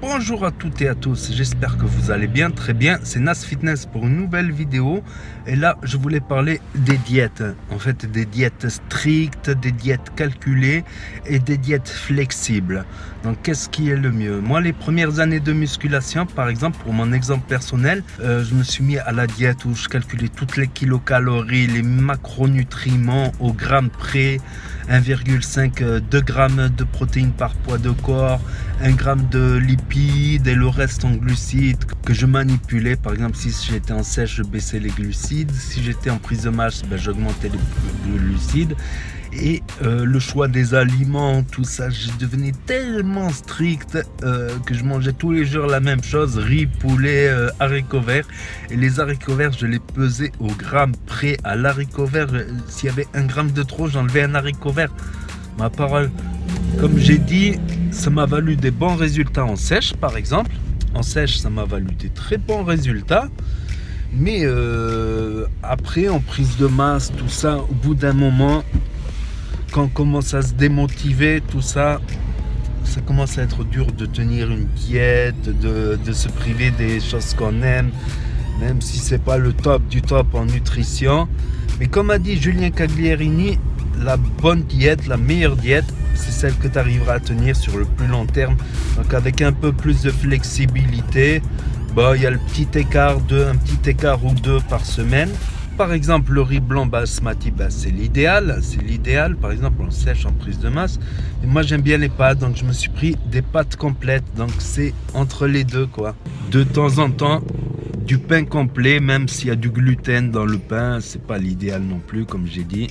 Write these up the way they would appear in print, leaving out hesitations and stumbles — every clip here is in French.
Bonjour à toutes et à tous, j'espère que vous allez bien, très bien. C'est Nas Fitness pour une nouvelle vidéo. Et là, je voulais parler des diètes. En fait, des diètes strictes, des diètes calculées et des diètes flexibles. Donc, qu'est-ce qui est le mieux? Moi, les premières années de musculation, par exemple, pour mon exemple personnel, je me suis mis à la diète où je calculais toutes les kilocalories, les macronutriments au gramme près, 1,5 2 grammes de protéines par poids de corps, 1 gramme de lipides et le reste en glucides que je manipulais. Par exemple, si j'étais en sèche, je baissais les glucides. Si j'étais en prise de masse, j'augmentais les glucides. Et le choix des aliments, tout ça, je devenais tellement strict que je mangeais tous les jours la même chose, riz, poulet, haricots verts. Et les haricots verts, je les pesais au gramme près. À l'haricot vert, s'il y avait 1 gramme de trop, j'enlevais un haricot vert. Ma parole, comme j'ai dit, ça m'a valu des bons résultats en sèche, par exemple. En sèche, ça m'a valu des très bons résultats. Mais après, en prise de masse, tout ça, au bout d'un moment, quand on commence à se démotiver, tout ça, ça commence à être dur de tenir une diète, de se priver des choses qu'on aime, même si c'est pas le top du top en nutrition. Mais comme a dit Julien Caglierini, la bonne diète, la meilleure diète, c'est celle que tu arriveras à tenir sur le plus long terme. Donc avec un peu plus de flexibilité, il y a le petit écart, un petit écart ou deux par semaine. Par exemple, le riz blanc basmati, c'est l'idéal. C'est l'idéal, par exemple, on sèche en prise de masse. Et moi, j'aime bien les pâtes, donc je me suis pris des pâtes complètes. Donc c'est entre les deux, quoi. De temps en temps, du pain complet, même s'il y a du gluten dans le pain, c'est pas l'idéal non plus, comme j'ai dit.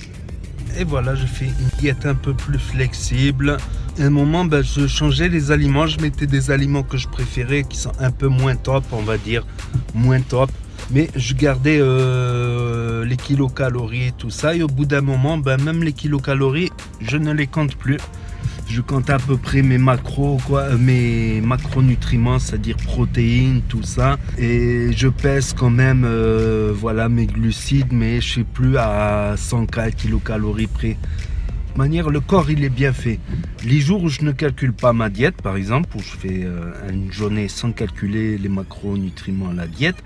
Et voilà, je fais une diète un peu plus flexible. À un moment, je changeais les aliments. Je mettais des aliments que je préférais, qui sont un peu moins top, on va dire. Moins top. Mais je gardais les kilocalories et tout ça. Et au bout d'un moment, même les kilocalories, je ne les compte plus. Je compte à peu près mes macros, mes macronutriments, c'est-à-dire protéines, tout ça. Et je pèse quand même mes glucides, mais je ne suis plus à 100 kilocalories près. De toute manière, le corps, il est bien fait. Les jours où je ne calcule pas ma diète, par exemple, où je fais une journée sans calculer les macronutriments à la diète,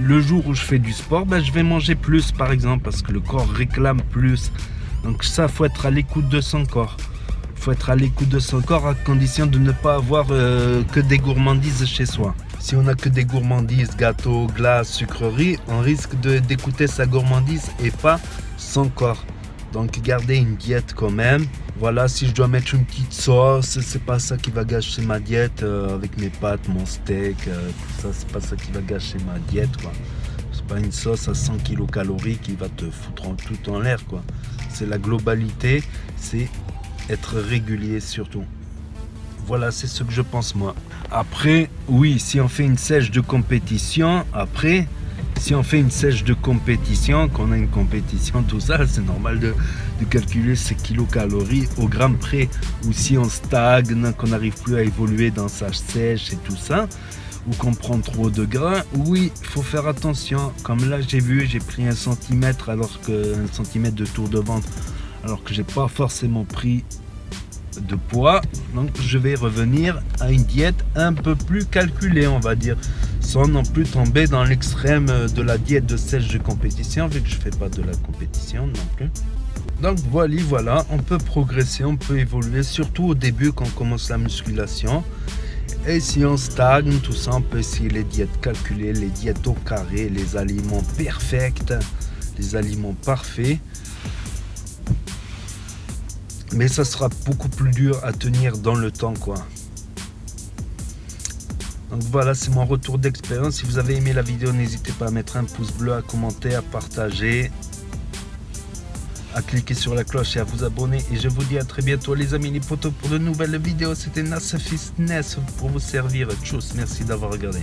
le jour où je fais du sport, je vais manger plus, par exemple, parce que le corps réclame plus. Donc ça, faut être à l'écoute de son corps. Faut être à l'écoute de son corps à condition de ne pas avoir que des gourmandises chez soi. Si on n'a que des gourmandises, gâteaux, glaces, sucreries, on risque d'écouter sa gourmandise et pas son corps. Donc garder une diète quand même. Voilà, si je dois mettre une petite sauce, c'est pas ça qui va gâcher ma diète avec mes pâtes, mon steak, tout ça, c'est pas ça qui va gâcher ma diète, quoi. C'est pas une sauce à 100 kilocalories qui va te foutre tout en l'air, quoi. C'est la globalité, c'est être régulier surtout. Voilà, c'est ce que je pense moi. Après, oui, si on fait une sèche de compétition, qu'on a une compétition, tout ça, c'est normal de calculer ses kilocalories au gramme près. Ou si on stagne, qu'on n'arrive plus à évoluer dans sa sèche et tout ça, ou qu'on prend trop de gras, oui, il faut faire attention. Comme là, j'ai pris 1 centimètre alors que 1 centimètre de tour de ventre, alors que j'ai pas forcément pris de poids. Donc je vais revenir à une diète un peu plus calculée, on va dire, sans non plus tomber dans l'extrême de la diète de sèche de compétition, vu que je fais pas de la compétition non plus. Donc voilà, on peut progresser, on peut évoluer, surtout au début quand on commence la musculation. Et si on stagne, tout ça, on peut essayer les diètes calculées, les diètes au carré, les aliments perfects, les aliments parfaits. Mais ça sera beaucoup plus dur à tenir dans le temps, quoi. Donc voilà, c'est mon retour d'expérience. Si vous avez aimé la vidéo, n'hésitez pas à mettre un pouce bleu, à commenter, à partager, à cliquer sur la cloche et à vous abonner. Et je vous dis à très bientôt, les amis, les potos, pour de nouvelles vidéos. C'était Nas Fitness pour vous servir. Tchuss, merci d'avoir regardé.